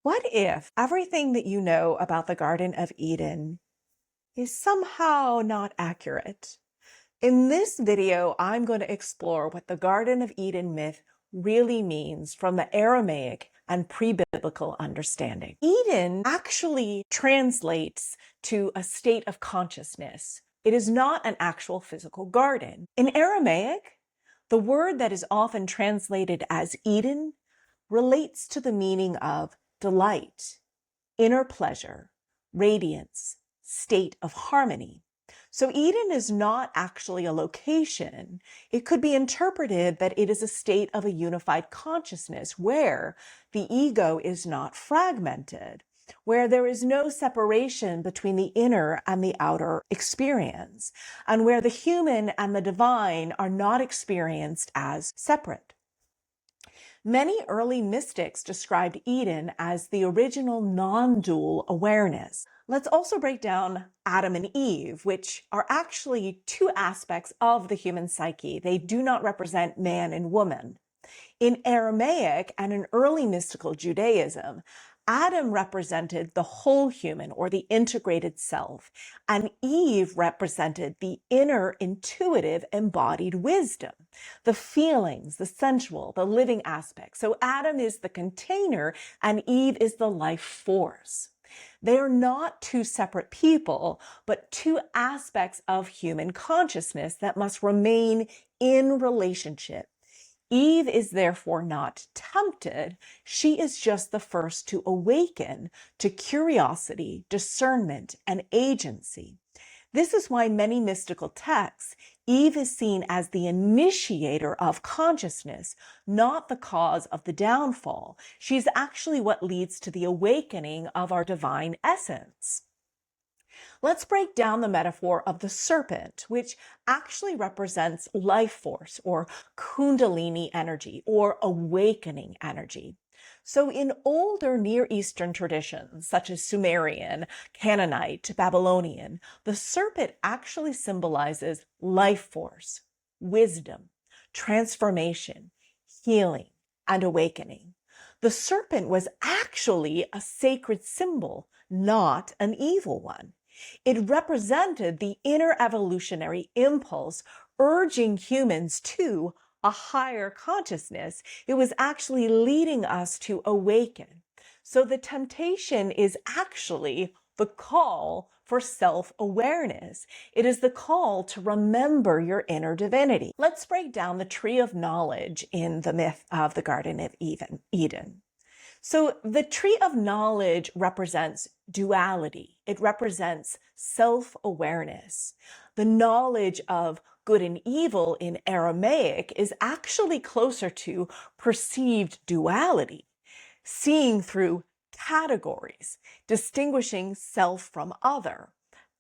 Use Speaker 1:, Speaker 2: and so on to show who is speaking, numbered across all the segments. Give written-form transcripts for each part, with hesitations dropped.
Speaker 1: What if everything that you know about the Garden of Eden is somehow not accurate? In this video, I'm going to explore what the Garden of Eden myth really means from the Aramaic and pre-biblical understanding. Eden actually translates to a state of consciousness. It is not an actual physical garden. In Aramaic, the word that is often translated as Eden relates to the meaning of delight, inner pleasure, radiance, state of harmony. So Eden is not actually a location. It could be interpreted that it is a state of a unified consciousness where the ego is not fragmented, where there is no separation between the inner and the outer experience, and where the human and the divine are not experienced as separate. Many early mystics described Eden as the original non-dual awareness. Let's also break down Adam and Eve, which are actually two aspects of the human psyche. They do not represent man and woman. In Aramaic and in early mystical Judaism, Adam represented the whole human or the integrated self, and Eve represented the inner, intuitive, embodied wisdom, the feelings, the sensual, the living aspects. So Adam is the container and Eve is the life force. They are not two separate people, but two aspects of human consciousness that must remain in relationship. Eve is therefore not tempted. She is just the first to awaken to curiosity, discernment, and agency. This is why many mystical texts, Eve is seen as the initiator of consciousness, not the cause of the downfall. She's actually what leads to the awakening of our divine essence. Let's break down the metaphor of the serpent, which actually represents life force or kundalini energy or awakening energy. So in older Near Eastern traditions, such as Sumerian, Canaanite, Babylonian, the serpent actually symbolizes life force, wisdom, transformation, healing, and awakening. The serpent was actually a sacred symbol, not an evil one. It represented the inner evolutionary impulse urging humans to a higher consciousness. It was actually leading us to awaken. So the temptation is actually the call for self-awareness. It is the call to remember your inner divinity. Let's break down the tree of knowledge in the myth of the Garden of Eden. So the tree of knowledge represents duality. It represents self-awareness. The knowledge of good and evil in Aramaic is actually closer to perceived duality, seeing through categories, distinguishing self from other,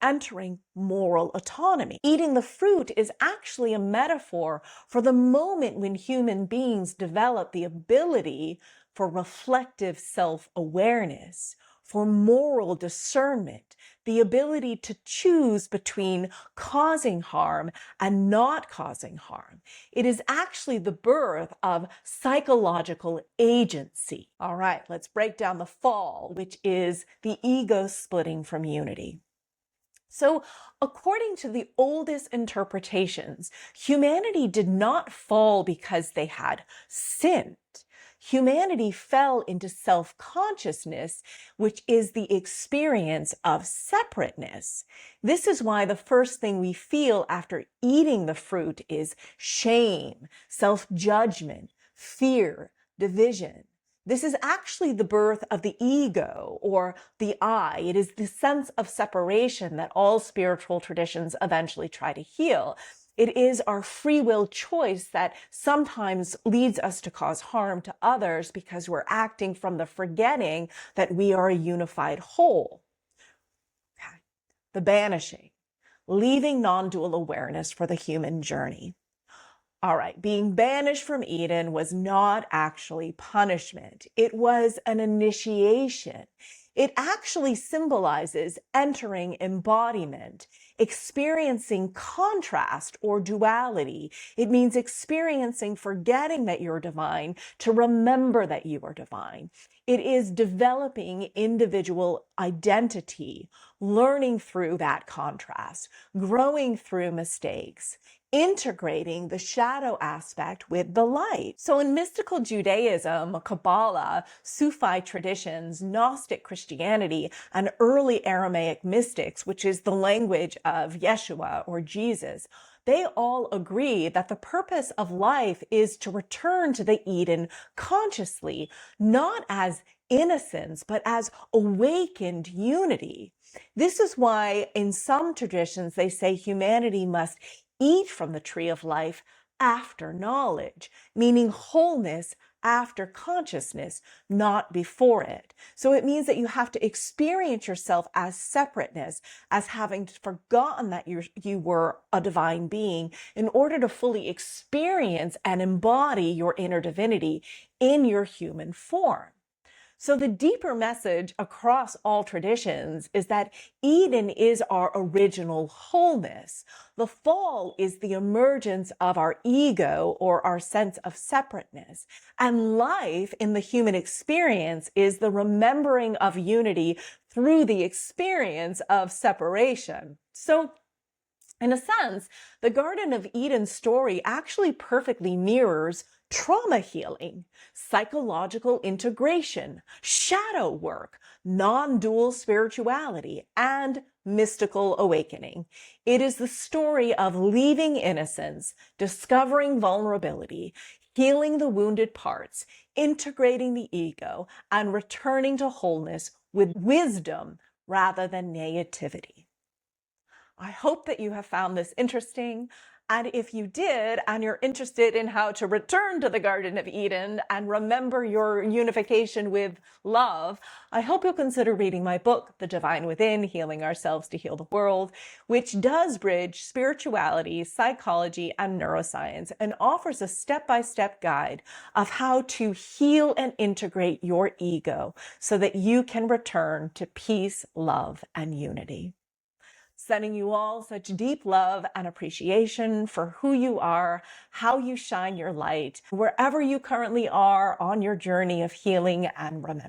Speaker 1: entering moral autonomy. Eating the fruit is actually a metaphor for the moment when human beings develop the ability for reflective self-awareness, for moral discernment, the ability to choose between causing harm and not causing harm. It is actually the birth of psychological agency. All right, let's break down the fall, which is the ego splitting from unity. So, according to the oldest interpretations, humanity did not fall because they had sinned. Humanity fell into self-consciousness, which is the experience of separateness. This is why the first thing we feel after eating the fruit is shame, self-judgment, fear, division. This is actually the birth of the ego or the I. It is the sense of separation that all spiritual traditions eventually try to heal. It is our free will choice that sometimes leads us to cause harm to others because we're acting from the forgetting that we are a unified whole. Okay. The banishing, leaving non-dual awareness for the human journey. All right, being banished from Eden was not actually punishment. It was an initiation. It actually symbolizes entering embodiment, experiencing contrast or duality. It means experiencing forgetting that you're divine to remember that you are divine. It is developing individual identity, learning through that contrast, growing through mistakes, integrating the shadow aspect with the light. So in mystical Judaism, Kabbalah, Sufi traditions, Gnostic Christianity, and early Aramaic mystics, which is the language of Yeshua or Jesus, they all agree that the purpose of life is to return to the Eden consciously, not as innocence, but as awakened unity. This is why in some traditions they say humanity must eat from the tree of life after knowledge, meaning wholeness after consciousness, not before it. So it means that you have to experience yourself as separateness, as having forgotten that you were a divine being in order to fully experience and embody your inner divinity in your human form. So the deeper message across all traditions is that Eden is our original wholeness. The fall is the emergence of our ego or our sense of separateness. And life in the human experience is the remembering of unity through the experience of separation. So in a sense, the Garden of Eden story actually perfectly mirrors trauma healing, psychological integration, shadow work, non-dual spirituality, and mystical awakening. It is the story of leaving innocence, discovering vulnerability, healing the wounded parts, integrating the ego, and returning to wholeness with wisdom rather than naivety. I hope that you have found this interesting. And if you did, and you're interested in how to return to the Garden of Eden and remember your unification with love, I hope you'll consider reading my book, The Divine Within, Healing Ourselves to Heal the World, which does bridge spirituality, psychology, and neuroscience, and offers a step-by-step guide of how to heal and integrate your ego so that you can return to peace, love, and unity. Sending you all such deep love and appreciation for who you are, how you shine your light, wherever you currently are on your journey of healing and remembering.